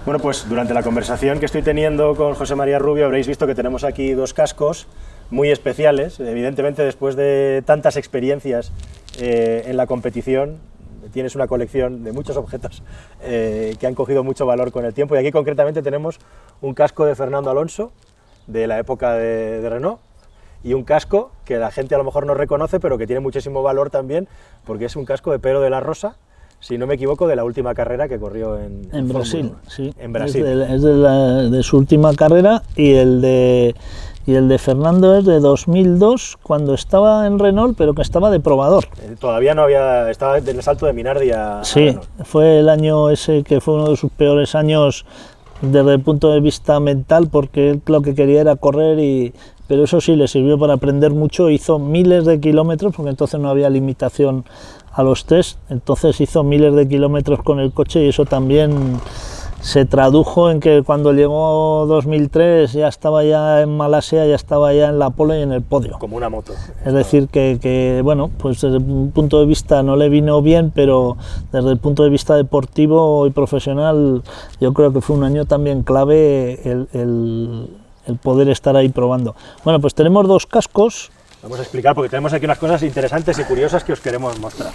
Bueno, pues durante la conversación que estoy teniendo con José María Rubio habréis visto que tenemos aquí dos cascos muy especiales. Evidentemente, después de tantas experiencias en la competición, tienes una colección de muchos objetos que han cogido mucho valor con el tiempo, y aquí concretamente tenemos un casco de Fernando Alonso de la época de Renault, y un casco que la gente a lo mejor no reconoce, pero que tiene muchísimo valor también, porque es un casco de Pedro de la Rosa, si no me equivoco, de la última carrera que corrió en Brasil. Sí. En Brasil. Es de su última carrera, y el de Fernando es de 2002, cuando estaba en Renault, pero que estaba de probador. Todavía no había, estaba del salto de Minardi a Sí, Renault. fue el año ese que fue uno de sus peores años desde el punto de vista mental, porque él lo que quería era correr, pero eso sí le sirvió para aprender mucho. Hizo miles de kilómetros, porque entonces no había limitación a los test, entonces hizo miles de kilómetros con el coche, y eso también se tradujo en que cuando llegó 2003 ya estaba ya en Malasia, ya estaba ya en la pole y en el podio. Como una moto. Es decir, que bueno, pues desde un punto de vista no le vino bien, pero desde el punto de vista deportivo y profesional yo creo que fue un año también clave el poder estar ahí probando. Bueno, pues tenemos dos cascos. Vamos a explicar, porque tenemos aquí unas cosas interesantes y curiosas que os queremos mostrar.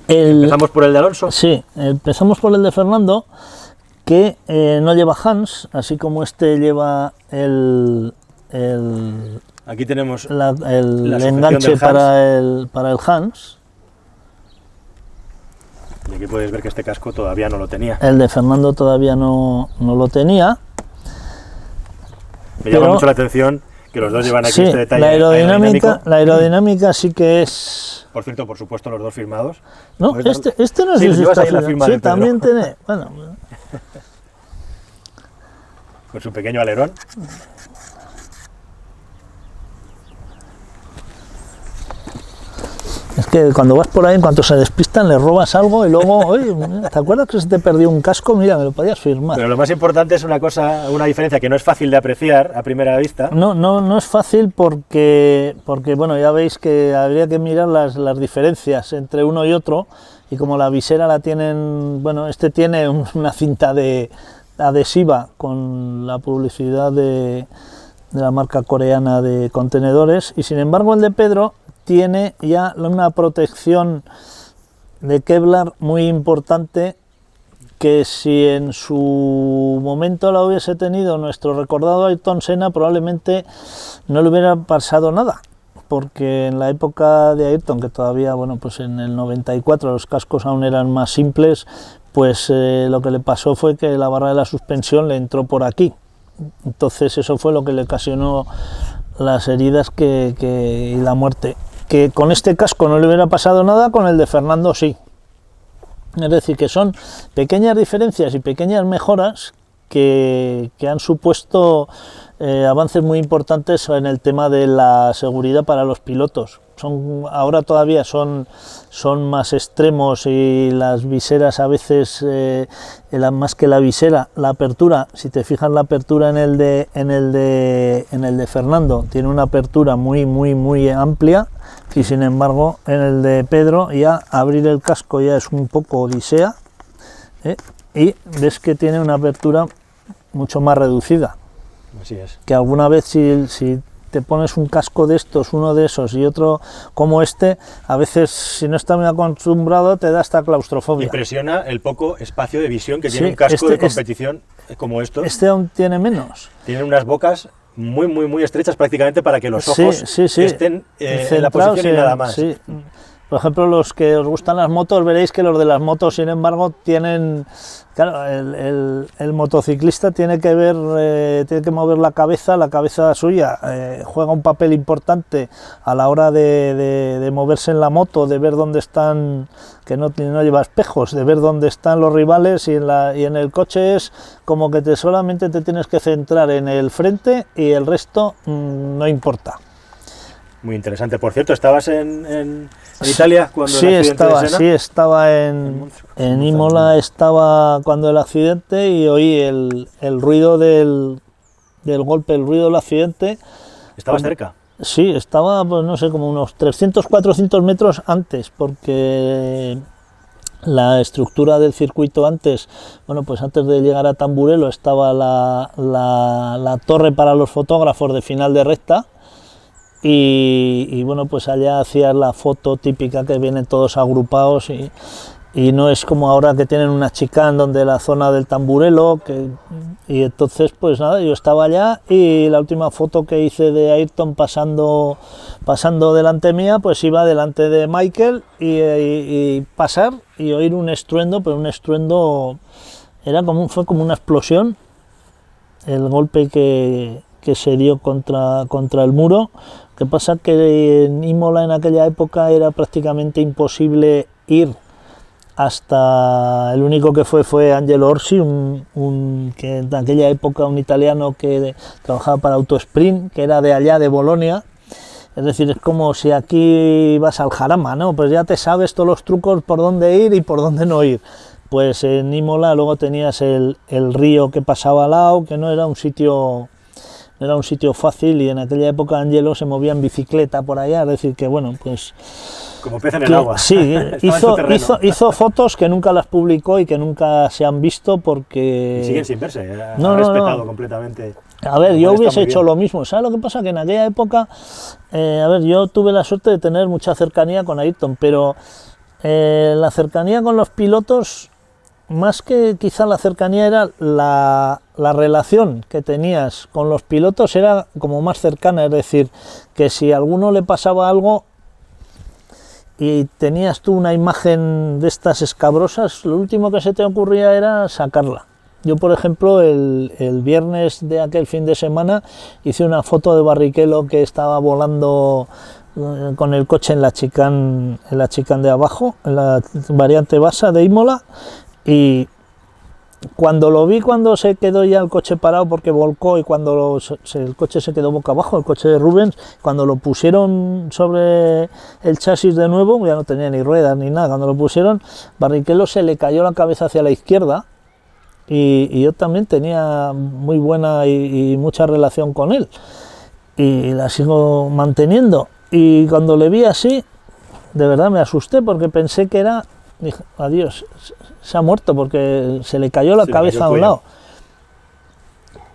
¿Empezamos por el de Alonso? Sí, empezamos por el de Fernando, que no lleva Hans, así como este lleva aquí tenemos el enganche para el Hans. Y aquí podéis ver que este casco todavía no lo tenía. El de Fernando todavía no lo tenía. Me llama mucho la atención que los dos llevan aquí sí, este detalle la aerodinámica sí que es... Por cierto, por supuesto, los dos firmados. No, este no sé sí, si está firmado. Sí, también tiene... Bueno. Con su pequeño alerón. Es que cuando vas por ahí, en cuanto se despistan, le robas algo y luego, oye, ¿te acuerdas que se te perdió un casco? Mira, me lo podías firmar. Pero lo más importante es una diferencia que no es fácil de apreciar a primera vista. No es fácil porque bueno, ya veis que habría que mirar las diferencias entre uno y otro, y como la visera la tienen, bueno, este tiene una cinta adhesiva con la publicidad de la marca coreana de contenedores, y sin embargo el de Pedro tiene ya una protección de Kevlar muy importante, que si en su momento la hubiese tenido nuestro recordado Ayrton Senna, probablemente no le hubiera pasado nada, porque en la época de Ayrton, que todavía, bueno, pues en el 94 los cascos aún eran más simples, pues lo que le pasó fue que la barra de la suspensión le entró por aquí. Entonces eso fue lo que le ocasionó las heridas y la muerte. Que con este casco no le hubiera pasado nada, con el de Fernando sí. Es decir, que son pequeñas diferencias y pequeñas mejoras que han supuesto avances muy importantes en el tema de la seguridad para los pilotos. Ahora todavía son más extremos, y las viseras a veces, más que la visera, la apertura, si te fijas la apertura en el de Fernando, tiene una apertura muy amplia, y sin embargo en el de Pedro ya abrir el casco ya es un poco odisea, y ves que tiene una apertura mucho más reducida. Así es. Que alguna vez si te pones un casco de estos, uno de esos y otro como este, a veces si no estás muy acostumbrado te da hasta claustrofobia. Impresiona el poco espacio de visión que tiene un casco de competición como estos. Este aún tiene menos. Tienen unas bocas muy estrechas, prácticamente para que los ojos estén en la posición y nada más. Sí. Por ejemplo, los que os gustan las motos, veréis que los de las motos, sin embargo, tienen... Claro, el motociclista tiene que mover la cabeza suya, juega un papel importante a la hora de moverse en la moto, de ver dónde están, que no lleva espejos, de ver dónde están los rivales, y en el coche es como que solamente te tienes que centrar en el frente y el resto no importa. Muy interesante. Por cierto, ¿estabas en Italia cuando sí, el accidente de Senna? Sí, estaba en Imola, estaba cuando el accidente, y oí el ruido del golpe, el ruido del accidente. ¿Estabas cerca? Sí, estaba, pues no sé, como unos 300-400 metros antes, porque la estructura del circuito antes, bueno, pues antes de llegar a Tamburello estaba la torre para los fotógrafos de final de recta, y bueno, pues allá hacías la foto típica que vienen todos agrupados, y no es como ahora que tienen una chicane donde la zona del Tamburello, y entonces pues nada, yo estaba allá, y la última foto que hice de Ayrton pasando delante mía, pues iba delante de Michael, y pasar y oír un estruendo, pero un estruendo, fue como una explosión, el golpe que se dio contra el muro. Lo que pasa que en Imola en aquella época era prácticamente imposible ir hasta, el único que fue Angelo Orsi, que en aquella época un italiano que trabajaba para Autosprint, que era de allá de Bolonia. Es decir, es como si aquí vas al Jarama, ¿no? Pues ya te sabes todos los trucos por dónde ir y por dónde no ir. Pues en Imola luego tenías el río que pasaba al lado, que no era un sitio fácil, y en aquella época Angelo se movía en bicicleta por allá, es decir, que bueno, pues... Como pez en el agua. Sí, hizo fotos que nunca las publicó y que nunca se han visto porque... Y siguen sin verse, ha respetado completamente. A ver, yo hubiese hecho lo mismo. ¿Sabes lo que pasa? Que en aquella época, yo tuve la suerte de tener mucha cercanía con Ayrton, pero la cercanía con los pilotos, más que quizá la cercanía, era la relación que tenías con los pilotos, era como más cercana, es decir, que si a alguno le pasaba algo y tenías tú una imagen de estas escabrosas, lo último que se te ocurría era sacarla. Yo, por ejemplo, el viernes de aquel fin de semana hice una foto de Barrichello que estaba volando con el coche en la chicane de abajo, en la variante Bassa de Imola, y cuando lo vi, cuando se quedó ya el coche parado porque volcó, y cuando el coche se quedó boca abajo, el coche de Rubens, cuando lo pusieron sobre el chasis de nuevo, ya no tenía ni ruedas ni nada, cuando lo pusieron, Barrichello se le cayó la cabeza hacia la izquierda, y yo también tenía muy buena y mucha relación con él, y la sigo manteniendo, y cuando le vi así, de verdad me asusté porque pensé que era... Dije, adiós, se ha muerto porque se le cayó la cabeza a un lado.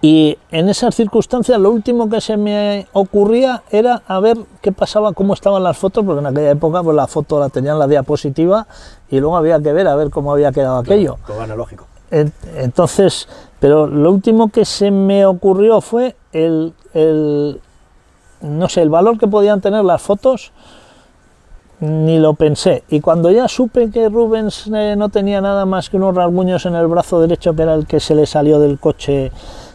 Y en esas circunstancias lo último que se me ocurría era a ver qué pasaba, cómo estaban las fotos, porque en aquella época pues la foto la tenían en la diapositiva y luego había que ver a ver cómo había quedado aquello. Todo analógico. Entonces, pero lo último que se me ocurrió fue no sé, el valor que podían tener las fotos. Ni lo pensé, y cuando ya supe que Rubens no tenía nada más que unos rasguños en el brazo derecho, que era el que se le salió del coche,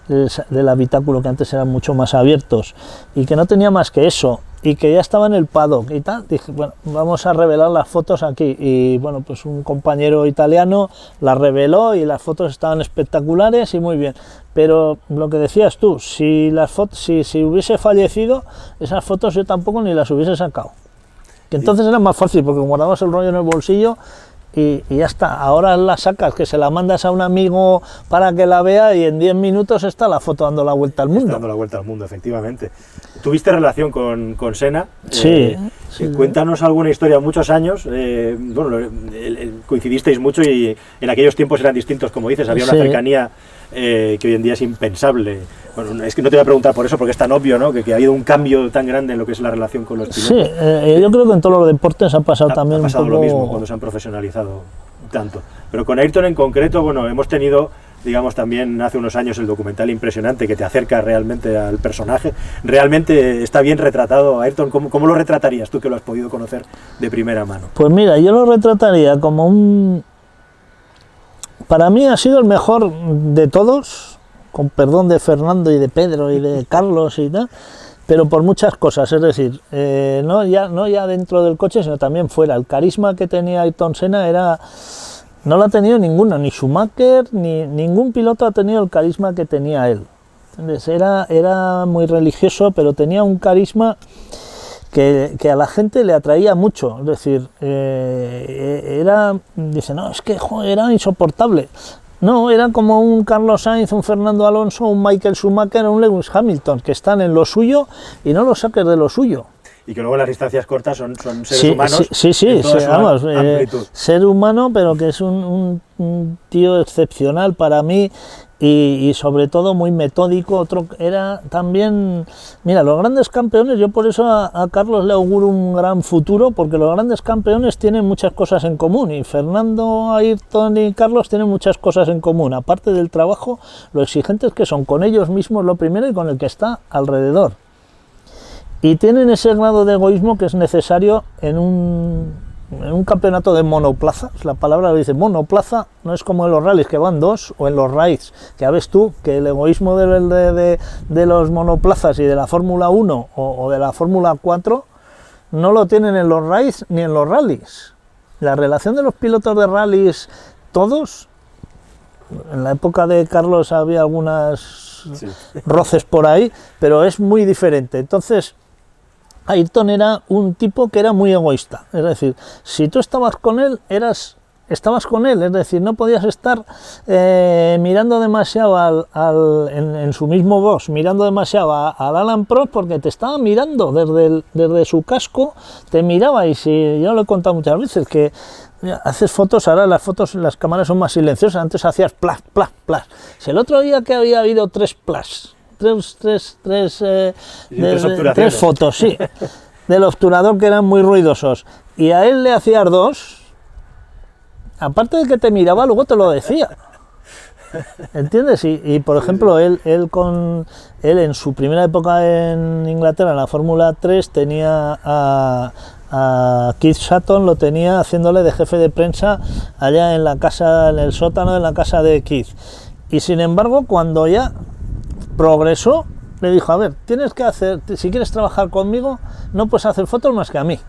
del habitáculo, que antes eran mucho más abiertos, y que no tenía más que eso, y que ya estaba en el paddock y tal, dije, bueno, vamos a revelar las fotos aquí, y bueno, pues un compañero italiano las reveló y las fotos estaban espectaculares y muy bien, pero lo que decías tú, si hubiese fallecido, esas fotos yo tampoco ni las hubiese sacado. Que entonces era más fácil porque guardabas el rollo en el bolsillo y ya está. Ahora la sacas, que se la mandas a un amigo para que la vea, y en 10 minutos está la foto dando la vuelta al mundo. Está dando la vuelta al mundo, efectivamente. ¿Tuviste relación con Senna? Sí. Cuéntanos alguna historia, muchos años, coincidisteis mucho y en aquellos tiempos eran distintos, como dices, había una cercanía que hoy en día es impensable. Bueno, es que no te voy a preguntar por eso, porque es tan obvio, ¿no? que ha habido un cambio tan grande en lo que es la relación con los pilotos. Sí, yo creo que en todos los deportes ha pasado también ha pasado un poco... lo mismo cuando se han profesionalizado tanto. Pero con Ayrton en concreto, bueno, hemos tenido, digamos, también hace unos años el documental impresionante que te acerca realmente al personaje. Realmente está bien retratado Ayrton. ¿Cómo lo retratarías tú, que lo has podido conocer de primera mano? Pues mira, yo lo retrataría como un... Para mí ha sido el mejor de todos, con perdón de Fernando y de Pedro y de Carlos y tal, pero por muchas cosas, es decir, no ya dentro del coche, sino también fuera. El carisma que tenía Ayrton Senna no lo ha tenido ninguno, ni Schumacher, ni ningún piloto ha tenido el carisma que tenía él. Entonces, era muy religioso, pero tenía un carisma que a la gente le atraía mucho, es decir, dice, no, es que era insoportable. No, era como un Carlos Sainz, un Fernando Alonso, un Michael Schumacher, un Lewis Hamilton, que están en lo suyo y no lo saques de lo suyo. y que luego las distancias cortas son seres humanos. Sí, vamos, ser humano, pero que es un tío excepcional para mí. Y sobre todo muy metódico. Otro era también, mira, los grandes campeones, yo por eso a Carlos le auguro un gran futuro, porque los grandes campeones tienen muchas cosas en común, y Fernando, Ayrton y Carlos tienen muchas cosas en común, aparte del trabajo, lo exigentes que son con ellos mismos lo primero y con el que está alrededor. Y tienen ese grado de egoísmo que es necesario en un campeonato de monoplaza. La palabra lo dice, monoplaza, no es como en los rallies que van dos, o en los raids, que ya ves tú que el egoísmo de los monoplazas y de la Fórmula 1 o de la Fórmula 4 no lo tienen en los raids ni en los rallies. La relación de los pilotos de rallies, todos, en la época de Carlos había algunas roces por ahí, pero es muy diferente. Entonces, Ayrton era un tipo que era muy egoísta, es decir, si tú estabas con él, estabas con él, es decir, no podías estar mirando demasiado en su mismo box, mirando demasiado al Alan Prost, porque te estaba mirando desde su casco, te miraba. Y si yo lo he contado muchas veces, que haces fotos, ahora las cámaras son más silenciosas, antes hacías plas, plas, plas. Si el otro día que había habido tres fotos, sí, del obturador, que eran muy ruidosos, y a él le hacías dos, aparte de que te miraba, luego te lo decía, ¿entiendes? Y por ejemplo, él en su primera época en Inglaterra, en la Fórmula 3, tenía a Keith Sutton, lo tenía haciéndole de jefe de prensa allá en la casa, en el sótano de la casa de Keith, y sin embargo, cuando ya progresó, le dijo, a ver, tienes que hacer, si quieres trabajar conmigo, no puedes hacer fotos más que a mí.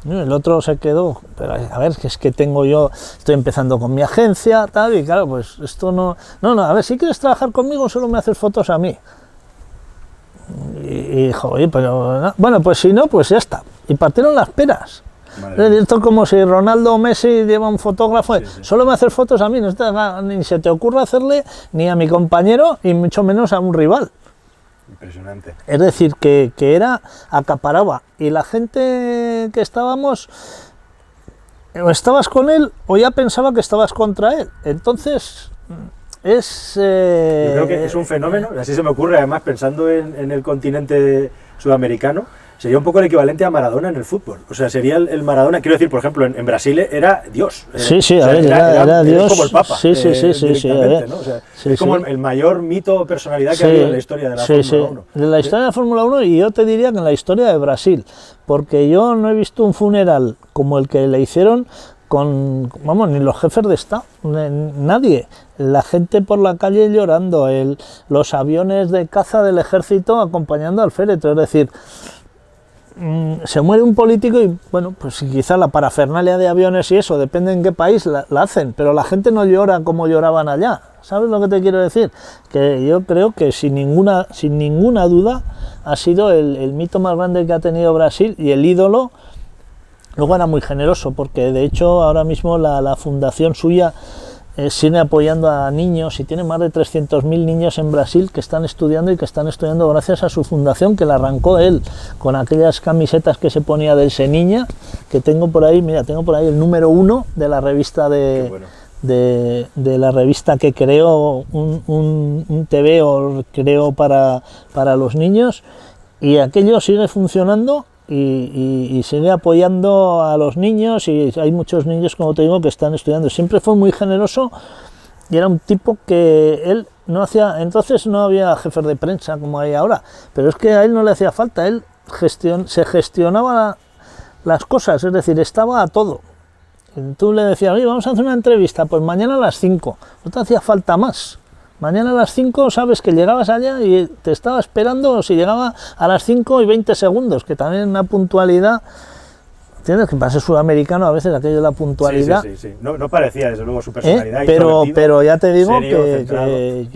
Y el otro se quedó, pero a ver, que es que estoy empezando con mi agencia, tal, y claro, pues esto no, a ver, si quieres trabajar conmigo, solo me haces fotos a mí. Y dijo, oye, pero, no. Bueno, pues si no, pues ya está. Y partieron las peras. Esto es como si Ronaldo o Messi lleva un fotógrafo, solo me hacer fotos a mí, ni se te ocurra hacerle ni a mi compañero y mucho menos a un rival. Impresionante. Es decir, que acaparaba, y la gente que estábamos, o estabas con él o ya pensaba que estabas contra él. Entonces yo creo que es un fenómeno, así se me ocurre, además pensando en el continente sudamericano. Sería un poco el equivalente a Maradona en el fútbol. O sea, sería el Maradona, quiero decir, por ejemplo, en Brasil era Dios. Era Dios. Como el Papa. Sí, ¿no? O sea, es como el mayor mito o personalidad que ha habido en la historia de la Fórmula 1. De la historia de la Fórmula 1, y yo te diría que en la historia de Brasil, porque yo no he visto un funeral como el que le hicieron ni los jefes de Estado, nadie. La gente por la calle llorando, los aviones de caza del ejército acompañando al féretro, es decir, se muere un político y bueno, pues quizá la parafernalia de aviones y eso, depende en qué país la hacen, pero la gente no llora como lloraban allá. ¿Sabes lo que te quiero decir? Que yo creo que sin ninguna duda ha sido el mito más grande que ha tenido Brasil, y el ídolo. Luego era muy generoso, porque de hecho ahora mismo la fundación suya sigue apoyando a niños, y tiene más de 300.000 niños en Brasil que están estudiando, y que están estudiando gracias a su fundación, que la arrancó él con aquellas camisetas que se ponía de ese niña, que tengo por ahí, mira, tengo por ahí el número 1 de la revista de la revista que creó, un TV creó para los niños, y aquello sigue funcionando. Y sigue apoyando a los niños, y hay muchos niños, como te digo, que están estudiando. Siempre fue muy generoso, y era un tipo que él no hacía, entonces no había jefes de prensa como hay ahora, pero es que a él no le hacía falta, él se gestionaba las cosas, es decir, estaba a todo. Tú le decías, oye, vamos a hacer una entrevista, pues mañana a las 5, no te hacía falta más. Mañana a las 5 sabes que llegabas allá y te estaba esperando, si llegaba a las 5 y 20 segundos, que también una puntualidad, ¿entiendes? Que para ser sudamericano a veces aquello de la puntualidad... Sí. No parecía, desde luego, su personalidad. Pero ya te digo serio,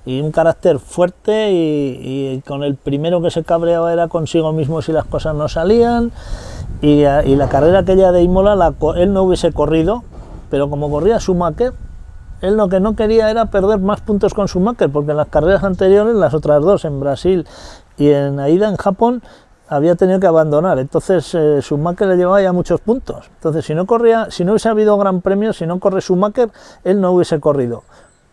y un carácter fuerte, y con el primero que se cabreaba era consigo mismo si las cosas no salían, y la carrera aquella de Imola, él no hubiese corrido, pero como corría Schumacher, él lo que no quería era perder más puntos con Schumacher, porque en las carreras anteriores, las otras dos, en Brasil y en Aida, en Japón, había tenido que abandonar, entonces Schumacher le llevaba ya muchos puntos, entonces si no hubiese habido Gran Premio, si no corre Schumacher, él no hubiese corrido.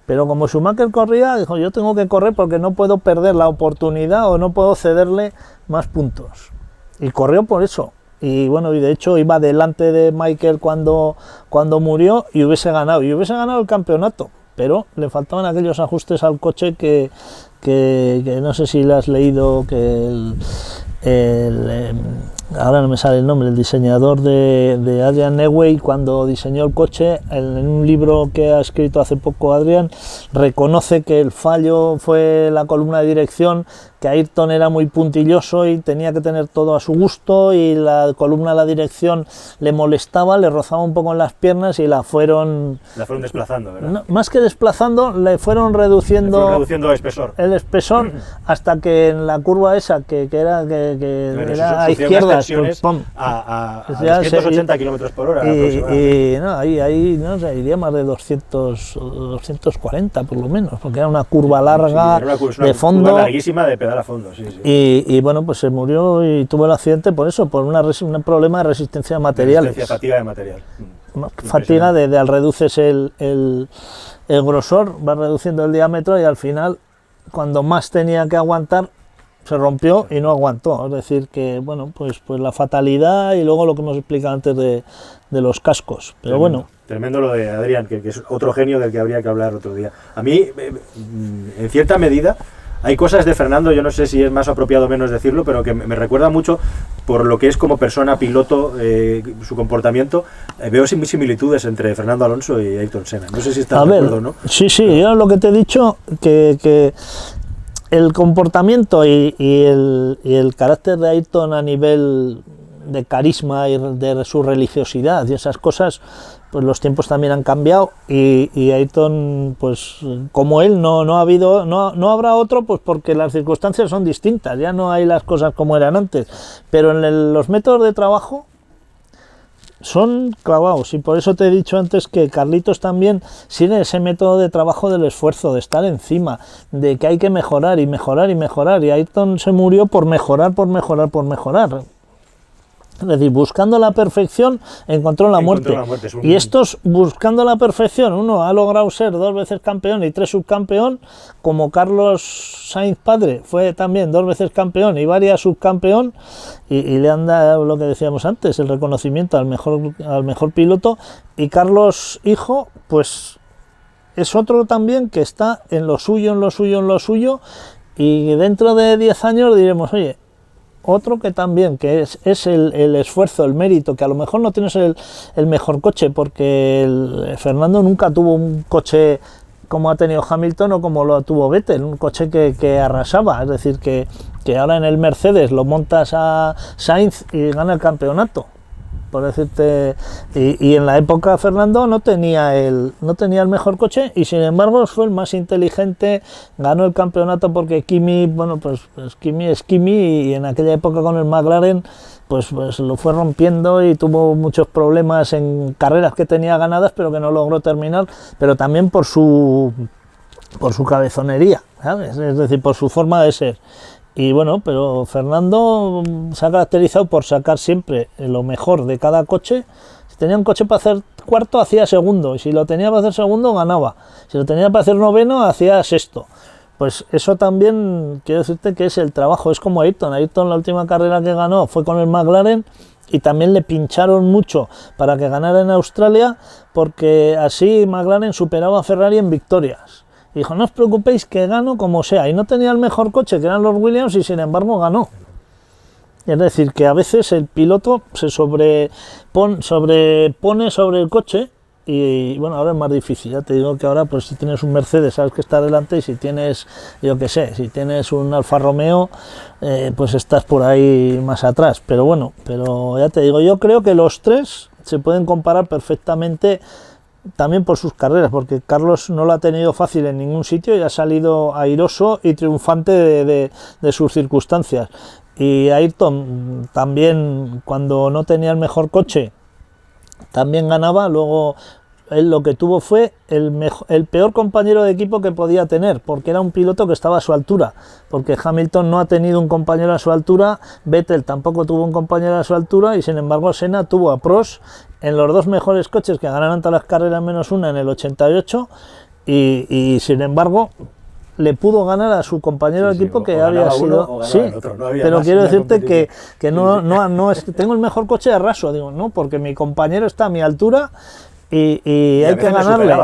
Pero como Schumacher corría, dijo, yo tengo que correr porque no puedo perder la oportunidad o no puedo cederle más puntos. Y corrió por eso. Y bueno, y de hecho iba delante de Michael cuando murió y hubiese ganado el campeonato. Pero le faltaban aquellos ajustes al coche que no sé si lo has leído, que ahora no me sale el nombre, el diseñador de Adrian Newey, cuando diseñó el coche, en un libro que ha escrito hace poco Adrian, reconoce que el fallo fue la columna de dirección, que Ayrton era muy puntilloso y tenía que tener todo a su gusto, y la columna de la dirección le molestaba, le rozaba un poco en las piernas y la fueron desplazando, ¿verdad? No, más que desplazando, le fueron reduciendo el espesor hasta que en la curva esa, que era a izquierdas, pues, a 280 km por hora y no, ahí no sé, iría más de 240 por lo menos, porque era una curva larga, de fondo, curva larguísima de pedal a fondo, sí. Y bueno, pues se murió y tuvo el accidente por eso, por un problema de resistencia a materiales. Fatiga de material. Fatiga al reduces el grosor, vas reduciendo el diámetro y al final, cuando más tenía que aguantar, se rompió y no aguantó. Es decir que, bueno, pues la fatalidad y luego lo que hemos explicado antes de los cascos. Pero bueno. Tremendo lo de Adrián, que es otro genio del que habría que hablar otro día. A mí, en cierta medida, hay cosas de Fernando, yo no sé si es más apropiado o menos decirlo, pero que me recuerda mucho por lo que es como persona, piloto, su comportamiento. Veo similitudes entre Fernando Alonso y Ayrton Senna. No sé si estás de acuerdo o no. Sí, yo lo que te he dicho, que el comportamiento y el carácter de Ayrton a nivel de carisma y de su religiosidad y esas cosas, pues los tiempos también han cambiado y Ayrton, pues como él no habrá otro, pues porque las circunstancias son distintas, ya no hay las cosas como eran antes, pero en los métodos de trabajo son clavados, y por eso te he dicho antes que Carlitos también sigue ese método de trabajo del esfuerzo, de estar encima, de que hay que mejorar y mejorar y mejorar, y Ayrton se murió por mejorar. Es decir, buscando la perfección encontró la muerte. Y estos, buscando la perfección, uno ha logrado ser 2 veces campeón y 3 subcampeón, como Carlos Sainz padre fue también 2 veces campeón y varias subcampeón, y le han dado lo que decíamos antes, el reconocimiento al mejor piloto. Y Carlos hijo, pues es otro también que está en lo suyo, y dentro de 10 años diremos, oye, otro que también, que es el esfuerzo, el mérito, que a lo mejor no tienes el mejor coche, porque Fernando nunca tuvo un coche como ha tenido Hamilton o como lo tuvo Vettel, un coche que arrasaba, es decir, que ahora en el Mercedes lo montas a Sainz y gana el campeonato, por decirte. Y en la época Fernando no tenía el mejor coche, y sin embargo fue el más inteligente, ganó el campeonato porque Kimi, bueno, pues Kimi es Kimi, y en aquella época con el McLaren pues lo fue rompiendo y tuvo muchos problemas en carreras que tenía ganadas pero que no logró terminar, pero también por su cabezonería, ¿sabes? Es decir, por su forma de ser. Y bueno, pero Fernando se ha caracterizado por sacar siempre lo mejor de cada coche. Si tenía un coche para hacer cuarto, hacía segundo, y si lo tenía para hacer segundo, ganaba. Si lo tenía para hacer noveno, hacía sexto. Pues eso también, quiero decirte que es el trabajo, es como Ayrton. Ayrton, la última carrera que ganó fue con el McLaren, y también le pincharon mucho para que ganara en Australia, porque así McLaren superaba a Ferrari en victorias. Y dijo, no os preocupéis que gano como sea, y no tenía el mejor coche, que eran los Williams, y sin embargo ganó. Es decir, que a veces el piloto se sobrepone sobre el coche, y bueno, ahora es más difícil. Ya te digo que ahora, pues si tienes un Mercedes, sabes que está delante, y si tienes, yo qué sé, si tienes un Alfa Romeo, pues estás por ahí más atrás. Pero bueno, ya te digo, yo creo que los tres se pueden comparar perfectamente, también por sus carreras, porque Carlos no lo ha tenido fácil en ningún sitio y ha salido airoso y triunfante de sus circunstancias. Y Ayrton también, cuando no tenía el mejor coche, también ganaba. Luego él lo que tuvo fue el peor compañero de equipo que podía tener, porque era un piloto que estaba a su altura, porque Hamilton no ha tenido un compañero a su altura, Vettel tampoco tuvo un compañero a su altura, y sin embargo Senna tuvo a Prost en los dos mejores coches que ganaron todas las carreras menos una en el 88, y sin embargo le pudo ganar a su compañero de equipo que había sido... Sí, pero quiero decirte que no es que tengo el mejor coche de arraso, digo, no, porque mi compañero está a mi altura y hay que ganarle.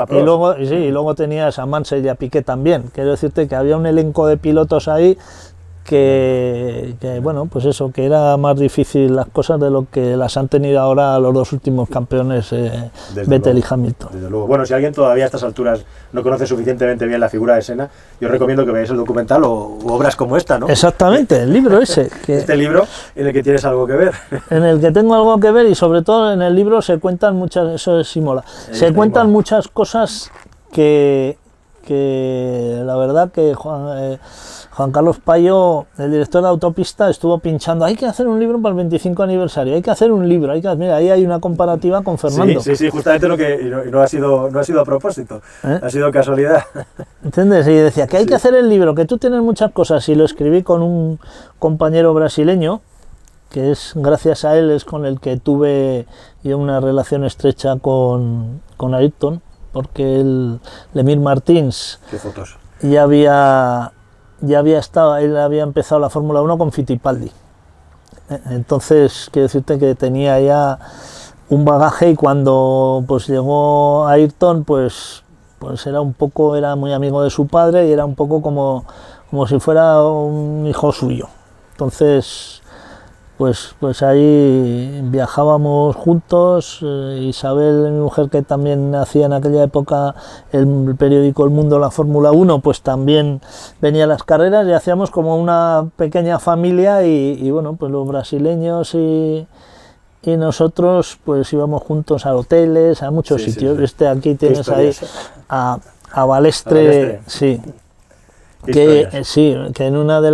Y luego tenías a Mansell y a Piquet también. Quiero decirte que había un elenco de pilotos ahí que bueno, pues eso, que era más difícil las cosas de lo que las han tenido ahora los dos últimos campeones, Vettel y Hamilton. Desde luego. Bueno, si alguien todavía a estas alturas no conoce suficientemente bien la figura de Senna, yo recomiendo que veáis el documental o obras como esta, ¿no? Exactamente, el libro ese. Este libro en el que tienes algo que ver. En el que tengo algo que ver, y sobre todo en el libro se cuentan muchas, eso es Imola, se cuentan muchas cosas que la verdad que Juan Carlos Payo, el director de Autopista, estuvo pinchando, hay que hacer un libro para el 25 aniversario, hay que hacer un libro, mira, ahí hay una comparativa con Fernando. Sí, justamente lo que no ha sido a propósito, ha sido casualidad. ¿Entiendes? Y decía que hay que hacer el libro, que tú tienes muchas cosas, y lo escribí con un compañero brasileño, que es gracias a él es con el que tuve yo una relación estrecha con Ayrton, porque Lemir Martins... ¿Qué fotos? Ya había estado, él había empezado la Fórmula 1 con Fittipaldi. Entonces, quiero decirte que tenía ya un bagaje, y cuando pues llegó Ayrton, pues era muy amigo de su padre, y era un poco como si fuera un hijo suyo. Entonces, pues ahí viajábamos juntos, Isabel, mi mujer, que también hacía en aquella época el periódico El Mundo, la Fórmula 1, pues también venía a las carreras, y hacíamos como una pequeña familia, y bueno, pues los brasileños y nosotros pues íbamos juntos a hoteles, a muchos sitios. Aquí tienes ahí a Balestre, sí, que en una de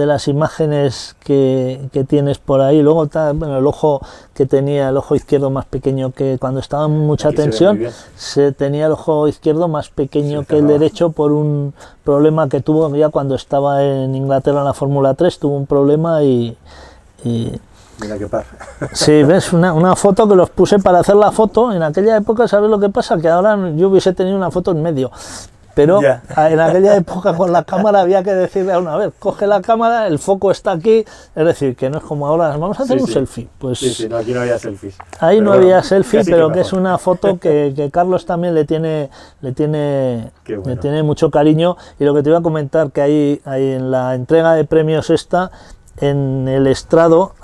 las imágenes que tienes por ahí, luego está, bueno, el ojo que tenía, el ojo izquierdo más pequeño, que cuando estaba en mucha tensión se tenía el ojo izquierdo más pequeño que el derecho, por un problema que tuvo ya cuando estaba en Inglaterra en la Fórmula 3, tuvo un problema y Mira qué par. Sí, ves, una foto que los puse para hacer la foto. En aquella época, ¿sabes lo que pasa? Que ahora yo hubiese tenido una foto en medio. Pero en aquella época con la cámara había que decirle a ver, coge la cámara, el foco está aquí, es decir, que no es como ahora, vamos a hacer un selfie. Pues no, aquí no había selfies. Ahí pero no había selfie, pero que es una foto que Carlos también le tiene mucho cariño. Y lo que te iba a comentar, que hay en la entrega de premios esta, en el estrado,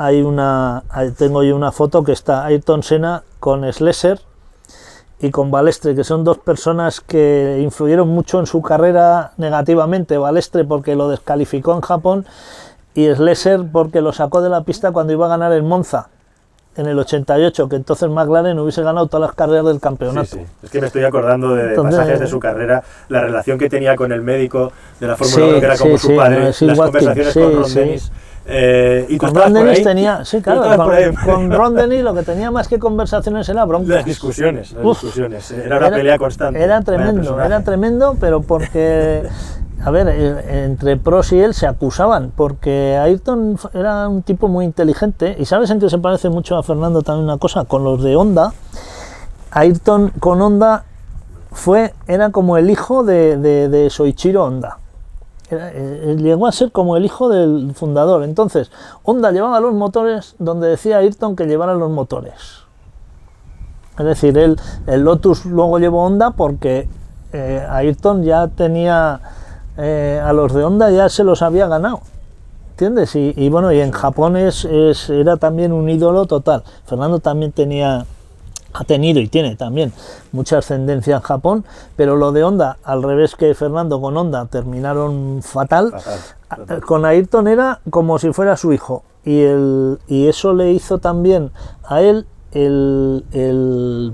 tengo yo una foto que está Ayrton Senna con Schlesser y con Balestre, que son dos personas que influyeron mucho en su carrera negativamente. Balestre porque lo descalificó en Japón, y Schlesser porque lo sacó de la pista cuando iba a ganar el Monza en el 88, que entonces McLaren hubiese ganado todas las carreras del campeonato. Sí. Es que me estoy acordando de pasajes de su carrera, la relación que tenía con el médico de la Fórmula 1, que era como su padre, las conversaciones con Ron Dennis. ¿Y con Ron Dennis tenía, con Ron Dennis lo que tenía más que conversaciones era broncas. Las discusiones. Era una pelea constante. Era tremendo, pero porque, a ver, entre Prost y él se acusaban, porque Ayrton era un tipo muy inteligente, y ¿sabes en qué se parece mucho a Fernando también una cosa? Con los de Honda. Ayrton con Honda era como el hijo de Soichiro Honda. Llegó a ser como el hijo del fundador. Entonces, Honda llevaba los motores donde decía Ayrton que llevara los motores. Es decir, el Lotus luego llevó Honda porque Ayrton ya tenía a los de Honda, ya se los había ganado, ¿entiendes? Y bueno, y en Japón era también un ídolo total. Fernando también ha tenido y tiene también mucha ascendencia en Japón, pero lo de Honda, al revés que Fernando, con Honda terminaron fatal. Con Ayrton era como si fuera su hijo, y eso le hizo también a él el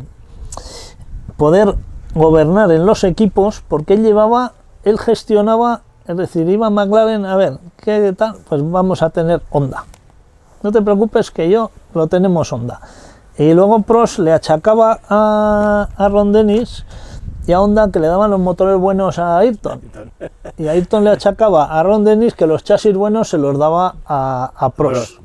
poder gobernar en los equipos, porque él gestionaba, es decir, iba a McLaren, a ver, ¿qué tal? Pues vamos a tener Honda. No te preocupes que lo tenemos Honda. Y luego Prost le achacaba a Ron Dennis y a Honda que le daban los motores buenos a Ayrton. Y Ayrton le achacaba a Ron Dennis que los chasis buenos se los daba a Prost.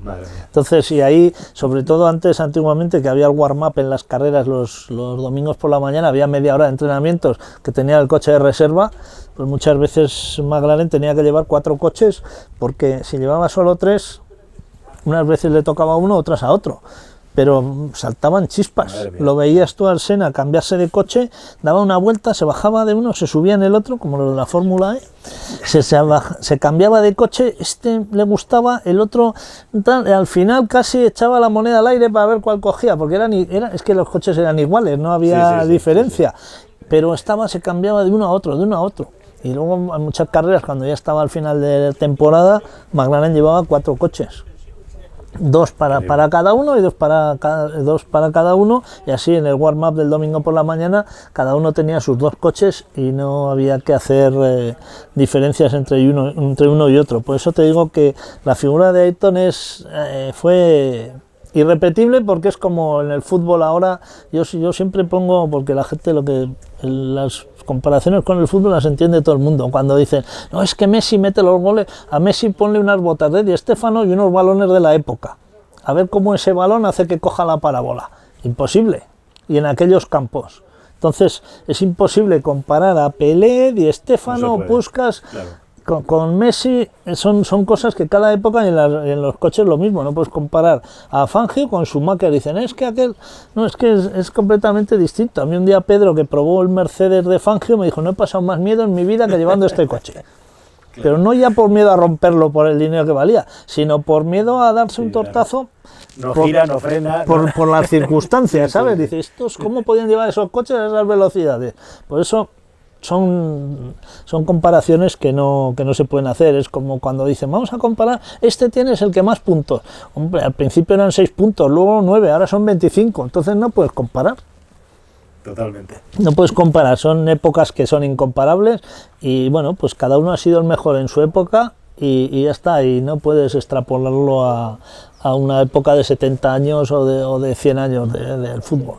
Entonces, y ahí, sobre todo antiguamente, que había el warm-up en las carreras los domingos por la mañana, había media hora de entrenamientos que tenía el coche de reserva, pues muchas veces McLaren tenía que llevar 4 coches, porque si llevaba solo 3, unas veces le tocaba a uno, otras a otro. Pero saltaban chispas, lo veías tú al Senna cambiarse de coche, daba una vuelta, se bajaba de uno, se subía en el otro, como lo de la Fórmula E, se cambiaba de coche, este le gustaba, el otro tal, y al final casi echaba la moneda al aire para ver cuál cogía, porque es que los coches eran iguales, no había diferencia, pero se cambiaba de uno a otro, y luego en muchas carreras, cuando ya estaba al final de temporada, McLaren llevaba 4 coches. 2 para cada uno y 2 para cada uno, y así en el warm-up del domingo por la mañana cada uno tenía sus 2 coches y no había que hacer diferencias entre uno y otro. Por eso te digo que la figura de Ayrton fue irrepetible, porque es como en el fútbol ahora. Yo siempre pongo, porque la gente las comparaciones con el fútbol las entiende todo el mundo, cuando dicen, no, es que Messi mete los goles, a Messi ponle unas botas de Di Stéfano y unos balones de la época, a ver cómo ese balón hace que coja la parábola. Imposible, y en aquellos campos. Entonces es imposible comparar a Pelé, Di Stéfano, Puskás, claro, con Messi. Son cosas que cada época, y en los coches lo mismo. No puedes comparar a Fangio con Schumacher. Dicen, es que aquel... No, es que es completamente distinto. A mí un día Pedro, que probó el Mercedes de Fangio, me dijo, no he pasado más miedo en mi vida que llevando este coche. Claro. Pero no ya por miedo a romperlo por el dinero que valía, sino por miedo a darse un tortazo. No gira, no frena. Por las circunstancias, ¿sabes? Dice, ¿cómo podían llevar esos coches a esas velocidades? Por eso son comparaciones que no se pueden hacer. Es como cuando dicen, vamos a comparar, tienes el que más puntos. Hombre, al principio eran 6 puntos, luego 9, ahora son 25, entonces no puedes comparar. Totalmente. No puedes comparar, son épocas que son incomparables, y bueno, pues cada uno ha sido el mejor en su época y ya está, y no puedes extrapolarlo a una época de 70 años o de 100 años del fútbol.